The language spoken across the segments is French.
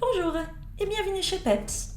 Bonjour et bienvenue chez Peps.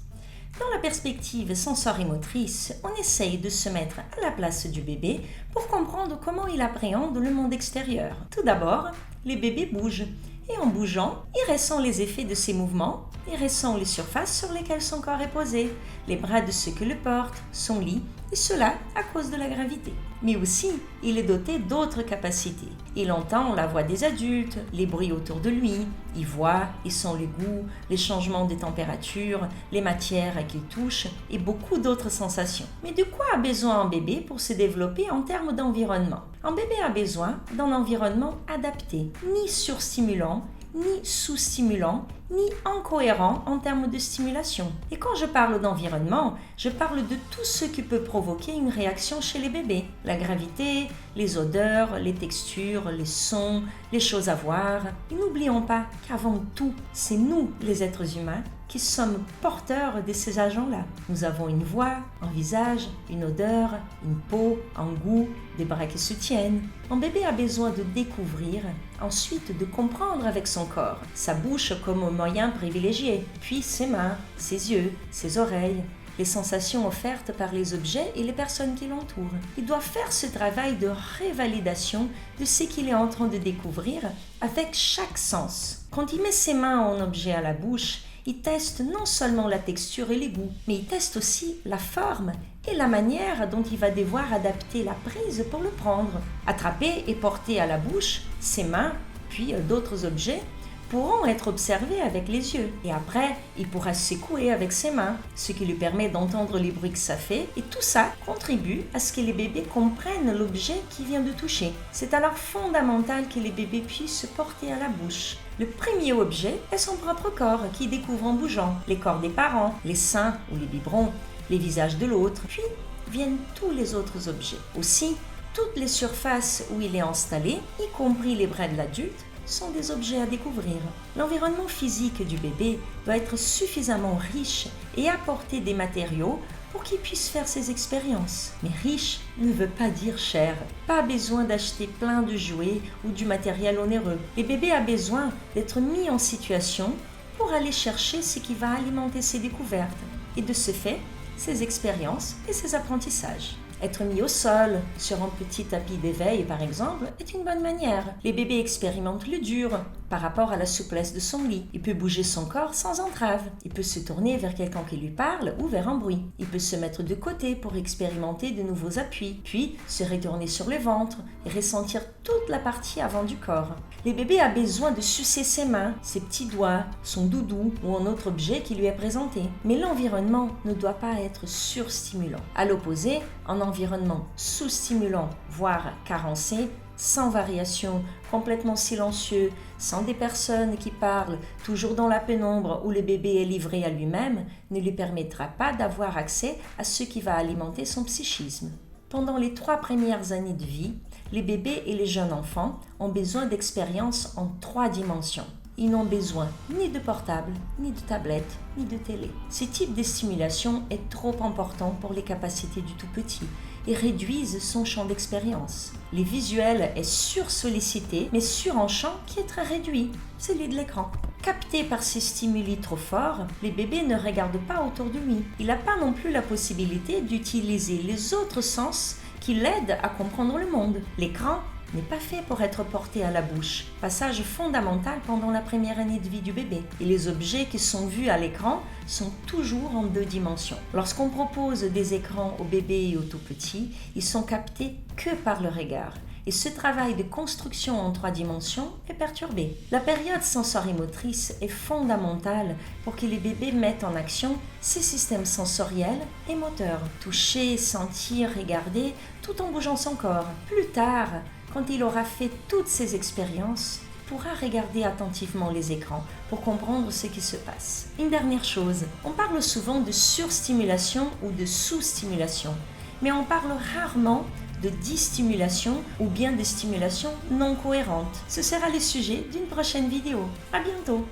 Dans la perspective sensorimotrice, on essaye de se mettre à la place du bébé pour comprendre comment il appréhende le monde extérieur. Tout d'abord, les bébés bougent et en bougeant, il ressent les effets de ses mouvements, il ressent les surfaces sur lesquelles son corps est posé, les bras de ceux qui le portent, son lit, et cela à cause de la gravité. Mais aussi, il est doté d'autres capacités. Il entend la voix des adultes, les bruits autour de lui, il voit et sent les goûts, les changements des températures, les matières qu'il touche et beaucoup d'autres sensations. Mais de quoi a besoin un bébé pour se développer en termes d'environnement? Un bébé a besoin d'un environnement adapté, ni surstimulant, ni sous-stimulant, ni incohérent en termes de stimulation. Et quand je parle d'environnement, je parle de tout ce qui peut provoquer une réaction chez les bébés. La gravité, les odeurs, les textures, les sons, les choses à voir. Et n'oublions pas qu'avant tout, c'est nous, les êtres humains, qui sommes porteurs de ces agents-là. Nous avons une voix, un visage, une odeur, une peau, un goût, des bras qui se tiennent. Un bébé a besoin de découvrir, ensuite de comprendre avec son corps, sa bouche comme moyen privilégié, puis ses mains, ses yeux, ses oreilles, les sensations offertes par les objets et les personnes qui l'entourent. Il doit faire ce travail de révalidation de ce qu'il est en train de découvrir avec chaque sens. Quand il met ses mains en objet à la bouche, il teste non seulement la texture et les goûts, mais il teste aussi la forme et la manière dont il va devoir adapter la prise pour le prendre. Attraper et porter à la bouche, ses mains, puis d'autres objets, pourront être observés avec les yeux. Et après, il pourra secouer avec ses mains, ce qui lui permet d'entendre les bruits que ça fait. Et tout ça contribue à ce que les bébés comprennent l'objet qu'il vient de toucher. C'est alors fondamental que les bébés puissent porter à la bouche. Le premier objet est son propre corps qu'il découvre en bougeant. Les corps des parents, les seins ou les biberons, les visages de l'autre. Puis viennent tous les autres objets. Aussi, toutes les surfaces où il est installé, y compris les bras de l'adulte, sont des objets à découvrir. L'environnement physique du bébé doit être suffisamment riche et apporter des matériaux pour qu'il puisse faire ses expériences. Mais riche ne veut pas dire cher. Pas besoin d'acheter plein de jouets ou du matériel onéreux. Le bébé a besoin d'être mis en situation pour aller chercher ce qui va alimenter ses découvertes et de ce fait, ses expériences et ses apprentissages. Être mis au sol, sur un petit tapis d'éveil par exemple, est une bonne manière. Les bébés expérimentent le dur par rapport à la souplesse de son lit. Il peut bouger son corps sans entrave. Il peut se tourner vers quelqu'un qui lui parle ou vers un bruit. Il peut se mettre de côté pour expérimenter de nouveaux appuis, puis se retourner sur le ventre et ressentir toute la partie avant du corps. Les bébés ont besoin de sucer ses mains, ses petits doigts, son doudou ou un autre objet qui lui est présenté. Mais l'environnement ne doit pas être surstimulant. À l'opposé, un environnement sous-stimulant, voire carencé, sans variation, complètement silencieux, sans des personnes qui parlent, toujours dans la pénombre où le bébé est livré à lui-même, ne lui permettra pas d'avoir accès à ce qui va alimenter son psychisme. Pendant les 3 premières années de vie, les bébés et les jeunes enfants ont besoin d'expériences en 3 dimensions. Ils n'ont besoin ni de portable, ni de tablette, ni de télé. Ce type de stimulation est trop important pour les capacités du tout petit et réduisent son champ d'expérience. Les visuels est sursollicité, mais sur un champ qui est très réduit, celui de l'écran. Capté par ces stimuli trop forts, les bébés ne regardent pas autour de lui. Il n'a pas non plus la possibilité d'utiliser les autres sens qui l'aident à comprendre le monde. L'écran n'est pas fait pour être porté à la bouche. Passage fondamental pendant la première année de vie du bébé. Et les objets qui sont vus à l'écran sont toujours en 2 dimensions. Lorsqu'on propose des écrans aux bébés et aux tout petits, ils sont captés que par le regard. Et ce travail de construction en 3 dimensions est perturbé. La période sensorimotrice est fondamentale pour que les bébés mettent en action ces systèmes sensoriels et moteurs. Toucher, sentir, regarder, tout en bougeant son corps. Plus tard, quand il aura fait toutes ces expériences, il pourra regarder attentivement les écrans pour comprendre ce qui se passe. Une dernière chose, on parle souvent de surstimulation ou de sous-stimulation, mais on parle rarement de distimulation ou bien de stimulation non cohérente. Ce sera le sujet d'une prochaine vidéo. À bientôt!